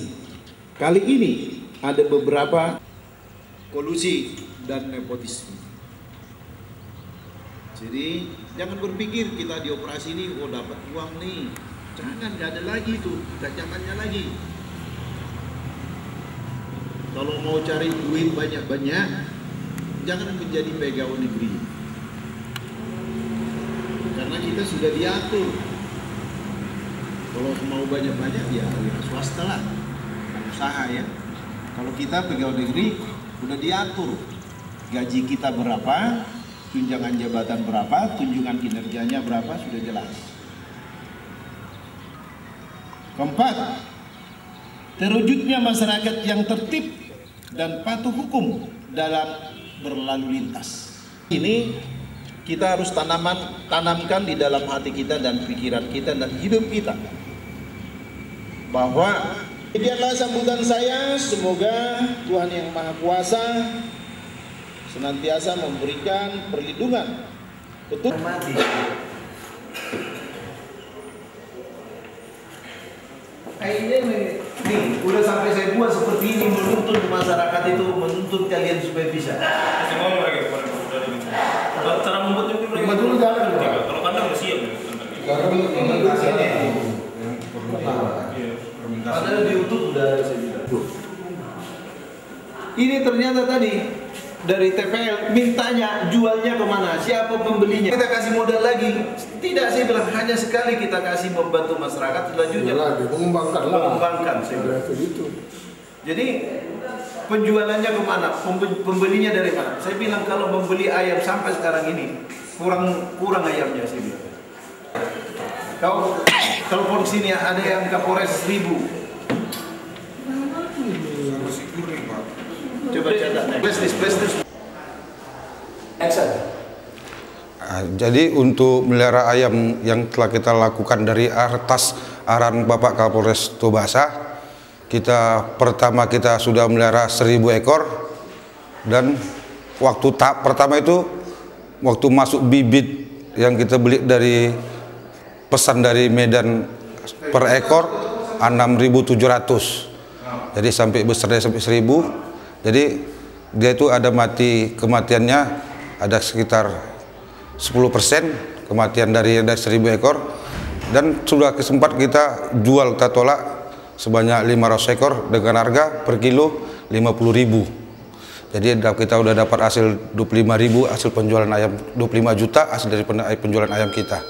kali ini ada beberapa kolusi dan nepotisme. Jadi jangan berpikir kita di operasi ini oh dapat uang nih, jangan, nggak ada lagi itu, zamannya lagi. Kalau mau cari duit banyak-banyak, jangan menjadi pegawai negeri. Karena kita sudah diatur. Kalau mau banyak-banyak ya swasta lah, usaha ya. Kalau kita pegawai negeri udah diatur, gaji kita berapa, tunjangan jabatan berapa, tunjangan kinerjanya berapa, sudah jelas. Keempat, terwujudnya masyarakat yang tertib dan patuh hukum dalam berlalu lintas. Ini kita harus tanamkan di dalam hati kita dan pikiran kita dan hidup kita. Bahwa demikianlah sambutan saya, semoga Tuhan Yang Maha Kuasa senantiasa memberikan perlindungan. Betul. Kayaknya nih, udah sampai saya buat seperti ini, menuntut masyarakat itu, menuntut kalian supaya bisa. Kalau cara membuatnya mungkin Dulu jalan kalau kandang udah siap. Padahal di YouTube udah saya bilang. Ini ternyata tadi dari TPL mintanya jualnya kemana, siapa pembelinya, kita kasih modal lagi. Tidak, saya bilang hanya sekali kita kasih membantu masyarakat, selanjutnya mengembangkan saya bilang. Jadi penjualannya kemana, pembelinya dari mana? Saya bilang kalau membeli ayam sampai sekarang ini kurang ayamnya saya bilang. Kalau telepon sini ada yang Kapolres 1000. Coba catat. Please. Action. Jadi untuk melihara ayam yang telah kita lakukan dari atas arahan Bapak Kapolres Tobasa, pertama kita sudah melihara 1000 ekor, dan waktu tahap pertama itu waktu masuk bibit yang kita beli dari pesan dari Medan per ekor 6.700, jadi sampai besarnya sampai 1000. Jadi dia itu ada kematiannya ada sekitar 10% kematian dari 1000 ekor, dan sudah kesempat kita jual, kita tolak sebanyak 500 ekor dengan harga per kilo 50.000. Jadi kita udah dapat hasil 25.000 hasil penjualan ayam, 25 juta hasil dari penjualan ayam kita.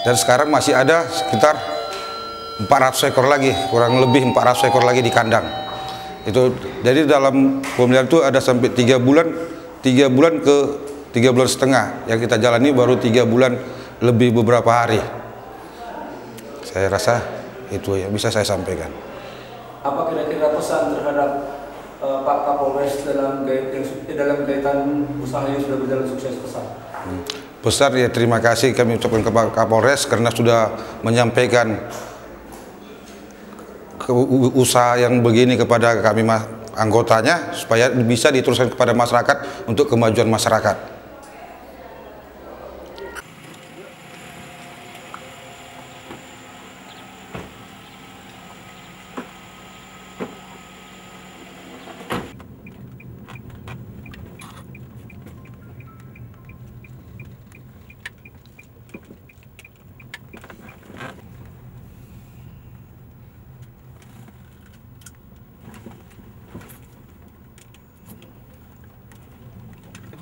Dan sekarang masih ada sekitar 400 ekor lagi, kurang lebih 400 ekor lagi di kandang. Itu jadi dalam pemeliharaan itu ada sampai 3 bulan ke 3 bulan setengah yang kita jalani, baru 3 bulan lebih beberapa hari. Saya rasa itu yang bisa saya sampaikan. Apa kira-kira pesan terhadap Pak Kapolres dalam kaitan usaha yang sudah berjalan sukses pesan? Besar ya, terima kasih kami ucapkan kepada Kapolres karena sudah menyampaikan usaha yang begini kepada kami anggotanya supaya bisa diteruskan kepada masyarakat untuk kemajuan masyarakat.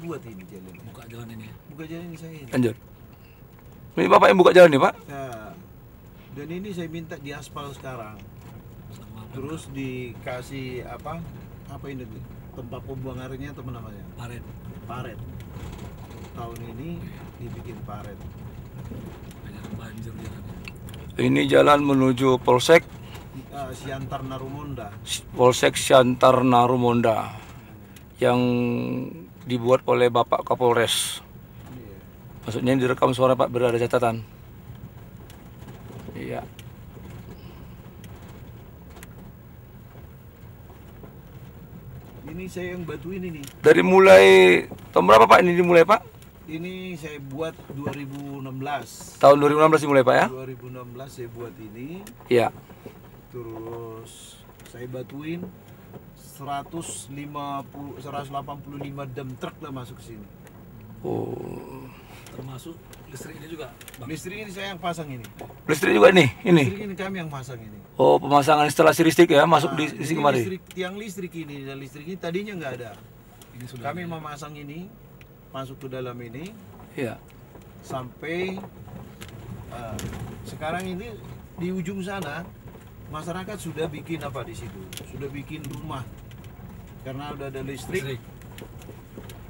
Buat ini jalan. Buka jalan ini. Buka jalan ini saya. Lanjut. Ini Bapak yang buka jalan nih, Pak? Ya. Dan ini saya minta diaspal sekarang. Terus dikasih apa ini tempat pembuangannya atau namanya? Paret. Tahun ini dibikin paret. Banjir jalan. Ini jalan menuju Polsek Siantar Narumonda. Polsek Siantar Narumonda yang dibuat oleh Bapak Kapolres. Maksudnya yang direkam suara Pak, berada catatan. Iya. Ini saya yang batuin ini. Dari mulai tahun berapa Pak ini dimulai Pak? Ini saya buat 2016. Tahun 2016 dimulai Pak ya? 2016 saya buat ini. Iya. Terus saya batuin 185 dump truck lah masuk ke sini. Oh. Termasuk listriknya juga, Bang. Listrik ini saya yang pasang ini. Listrik juga nih, ini. Listrik ini kami yang pasang ini. Oh, pemasangan instalasi listrik ya, masuk di sini kemari. Tiang listrik ini dan listrik ini tadinya nggak ada. Ini sudah kami memasang ini, masuk ke dalam ini. Iya. Sampai sekarang ini di ujung sana masyarakat sudah bikin apa di situ? Sudah bikin rumah karena udah ada listrik.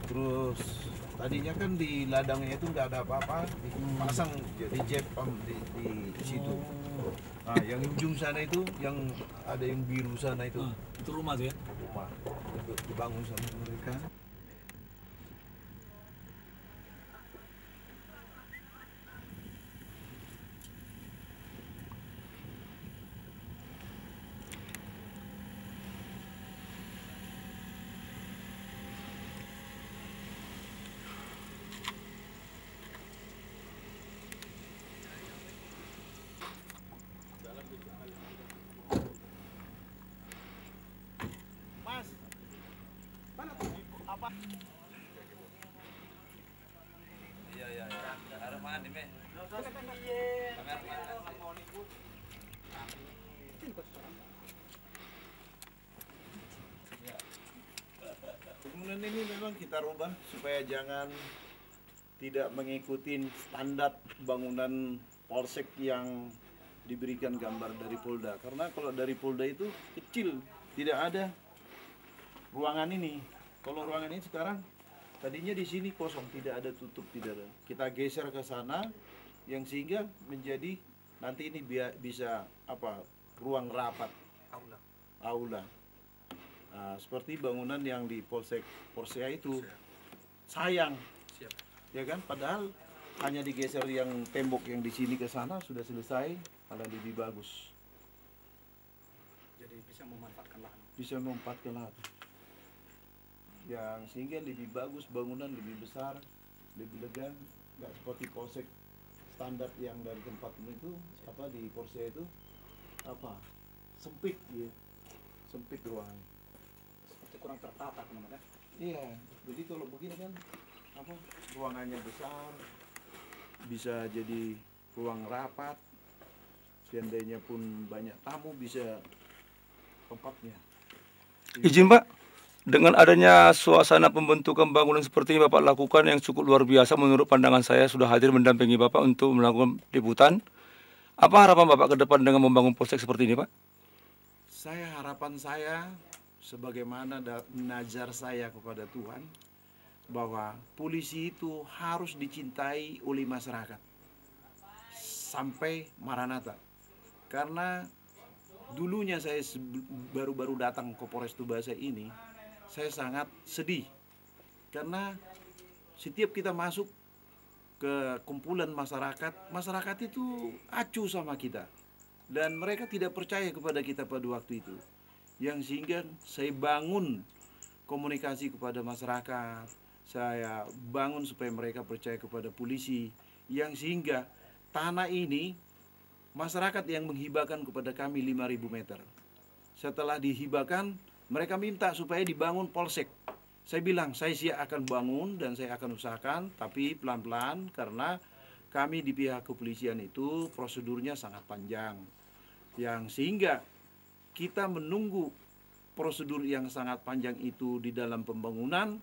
Terus tadinya kan di ladangnya itu nggak ada apa-apa, dipasang jadi jet pump di situ. Nah, yang di ujung sana itu, yang ada yang biru sana itu rumah tuh ya? Rumah dibangun sama mereka. Mas, mana tuh apa? Iya. Harus makan nih, Me. Bangunan ini memang kita rubah supaya jangan tidak mengikuti standar bangunan polsek yang diberikan gambar dari Polda. Karena kalau dari Polda itu kecil, tidak ada ruangan ini. Kalau ruangan ini sekarang tadinya di sini kosong, tidak ada tutup, tidak ada. Kita geser ke sana, yang sehingga menjadi nanti ini bisa apa? Ruang rapat, aula. Nah, seperti bangunan yang di Polsek Porsea itu, sayang, ya kan? Padahal hanya digeser yang tembok yang di sini ke sana sudah selesai, malah lebih bagus. Jadi bisa memanfaatkan lahan. Bisa memanfaatkan lahan. Yang sehingga lebih bagus, bangunan lebih besar, lebih lega, nggak seperti polsek standar yang dari tempat itu apa di Porsche itu apa sempit ya, sempit ruangan, Seperti kurang tertata kan? iya. Jadi kalau begini kan apa ruangannya besar, bisa jadi ruang rapat, seandainya pun banyak tamu bisa tempatnya. Izin Pak, dengan adanya suasana pembentukan bangunan seperti ini Bapak lakukan yang cukup luar biasa menurut pandangan saya, sudah hadir mendampingi Bapak untuk melakukan liputan. Apa harapan Bapak ke depan dengan membangun polsek seperti ini Pak? Harapan saya sebagaimana nazar saya kepada Tuhan bahwa polisi itu harus dicintai oleh masyarakat sampai Maranatha. Karena dulunya saya baru-baru datang ke Polres Tubasa ini, saya sangat sedih karena setiap kita masuk ke kumpulan masyarakat itu acuh sama kita dan mereka tidak percaya kepada kita pada waktu itu, yang sehingga saya bangun komunikasi kepada masyarakat, saya bangun supaya mereka percaya kepada polisi, yang sehingga tanah ini masyarakat yang menghibahkan kepada kami 5.000 meter. Setelah dihibahkan, mereka minta supaya dibangun polsek. Saya bilang, saya siap akan bangun dan saya akan usahakan, tapi pelan-pelan karena kami di pihak kepolisian itu prosedurnya sangat panjang. Yang sehingga kita menunggu prosedur yang sangat panjang itu di dalam pembangunan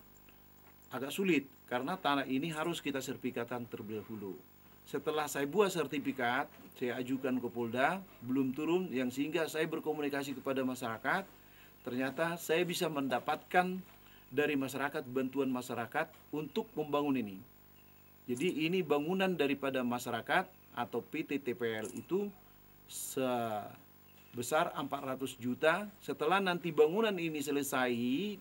agak sulit karena tanah ini harus kita sertifikatkan terlebih dahulu. Setelah saya buat sertifikat, saya ajukan ke Polda, belum turun, yang sehingga saya berkomunikasi kepada masyarakat. Ternyata saya bisa mendapatkan dari masyarakat, bantuan masyarakat untuk membangun ini. Jadi ini bangunan daripada masyarakat atau PT TPL itu sebesar 400 juta. Setelah nanti bangunan ini selesai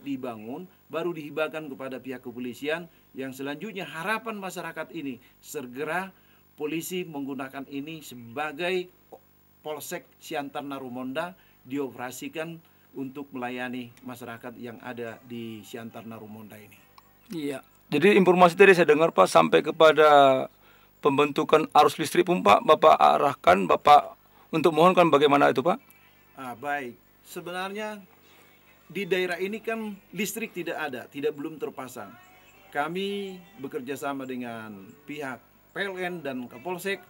dibangun, baru dihibahkan kepada pihak kepolisian. Yang selanjutnya harapan masyarakat ini segera polisi menggunakan ini sebagai Polsek Siantar Narumonda dioperasikan untuk melayani masyarakat yang ada di Siantar Narumonda ini. Iya. Jadi informasi tadi saya dengar Pak sampai kepada pembentukan arus listrik pun Pak, Bapak arahkan Bapak untuk mohonkan bagaimana itu Pak? Baik. Sebenarnya di daerah ini kan listrik tidak ada, belum terpasang. Kami bekerja sama dengan pihak PLN dan Kapolsek.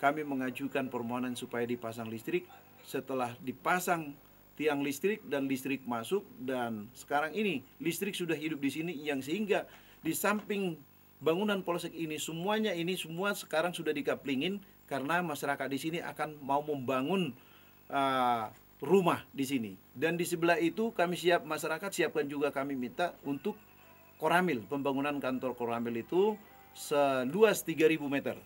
Kami mengajukan permohonan supaya dipasang listrik. Setelah dipasang tiang listrik dan listrik masuk, dan sekarang ini listrik sudah hidup di sini, yang sehingga di samping bangunan polsek ini semuanya ini semua sekarang sudah dikaplingin karena masyarakat di sini akan mau membangun rumah di sini. Dan di sebelah itu kami masyarakat siapkan juga, kami minta untuk Koramil, pembangunan kantor Koramil itu seluas 3.000 meter.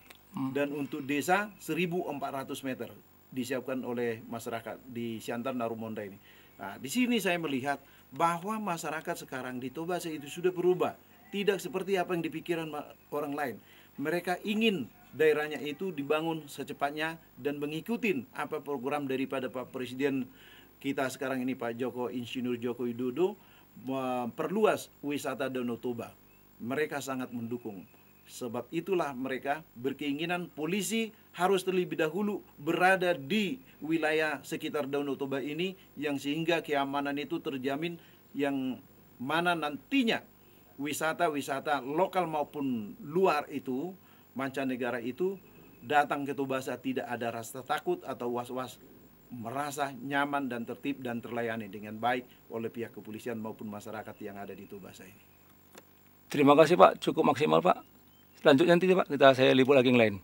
Dan untuk desa 1.400 meter disiapkan oleh masyarakat di Siantar Narumonda ini. Nah, di sini saya melihat bahwa masyarakat sekarang di Tobasa itu sudah berubah. Tidak seperti apa yang dipikirkan orang lain. Mereka ingin daerahnya itu dibangun secepatnya dan mengikuti apa program daripada Pak Presiden kita sekarang ini, Pak Insinyur Joko Widodo, memperluas wisata Danau Toba. Mereka sangat mendukung. Sebab itulah mereka berkeinginan polisi harus terlebih dahulu berada di wilayah sekitar Danau Toba ini, yang sehingga keamanan itu terjamin, yang mana nantinya wisata-wisata lokal maupun luar itu, mancanegara itu datang ke Tobasa tidak ada rasa takut atau was-was, merasa nyaman dan tertib dan terlayani dengan baik oleh pihak kepolisian maupun masyarakat yang ada di Tobasa ini. Terima kasih Pak, cukup maksimal Pak. Selanjutnya nanti Pak, saya liput lagi yang lain.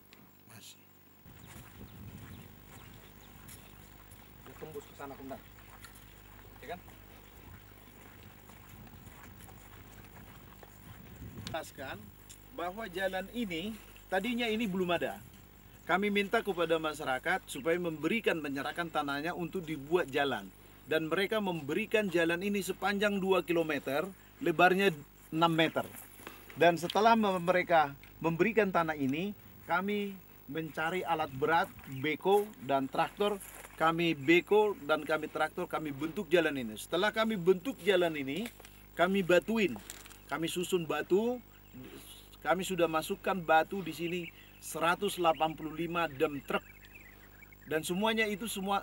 Tembus ke sana Komandan. Ya kan? Jelaskan bahwa jalan ini tadinya ini belum ada. Kami minta kepada masyarakat supaya menyerahkan tanahnya untuk dibuat jalan. Dan mereka memberikan jalan ini sepanjang 2 km, lebarnya 6 meter. Dan setelah mereka memberikan tanah ini, kami mencari alat berat, beko dan traktor. Kami beko dan kami traktor, kami bentuk jalan ini. Setelah kami bentuk jalan ini, kami batuin. Kami susun batu. Kami sudah masukkan batu di sini 185 dump truk. Dan semuanya itu semua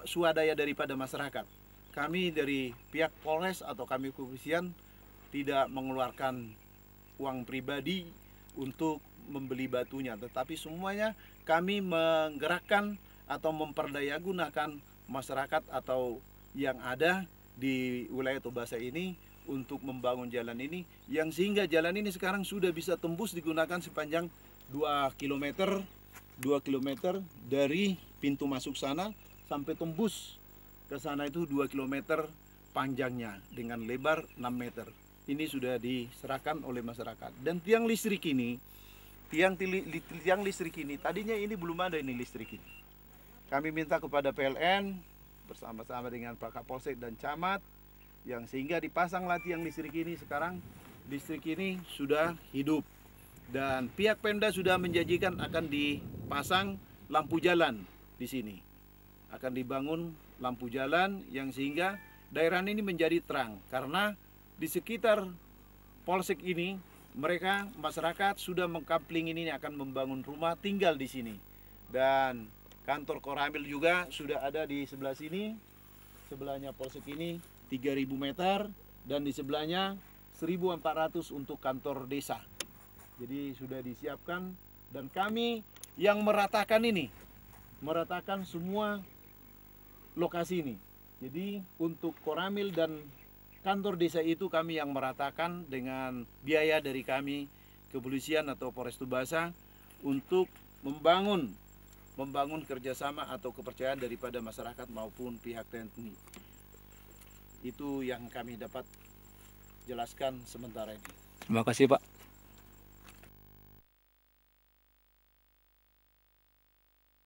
swadaya daripada masyarakat. Kami dari pihak Polres atau kami kepolisian tidak mengeluarkan uang pribadi untuk membeli batunya, tetapi semuanya kami menggerakkan atau memperdayagunakan masyarakat atau yang ada di wilayah Tobasa ini untuk membangun jalan ini, yang sehingga jalan ini sekarang sudah bisa tembus digunakan sepanjang 2 km dari pintu masuk sana sampai tembus ke sana itu 2 km panjangnya dengan lebar 6 meter. Ini sudah diserahkan oleh masyarakat. Dan tiang listrik ini, tadinya ini belum ada ini listrik ini. Kami minta kepada PLN bersama-sama dengan Pak Kapolsek dan Camat, yang sehingga dipasanglah tiang listrik ini. Sekarang listrik ini sudah hidup. Dan pihak Pemda sudah menjanjikan akan dipasang lampu jalan di sini. Akan dibangun lampu jalan yang sehingga daerah ini menjadi terang. Karena di sekitar Polsek ini, masyarakat sudah mengkapling ini akan membangun rumah tinggal di sini. Dan kantor Koramil juga sudah ada di sebelah sini. Sebelahnya Polsek ini 3.000 meter dan di sebelahnya 1.400 untuk kantor desa. Jadi sudah disiapkan dan kami yang meratakan ini, meratakan semua lokasi ini. Jadi untuk Koramil dan kantor desa itu kami yang meratakan dengan biaya dari kami kepolisian atau Polres Tobasa untuk membangun kerjasama atau kepercayaan daripada masyarakat maupun pihak TNI. Itu yang kami dapat jelaskan sementara ini. Terima kasih Pak.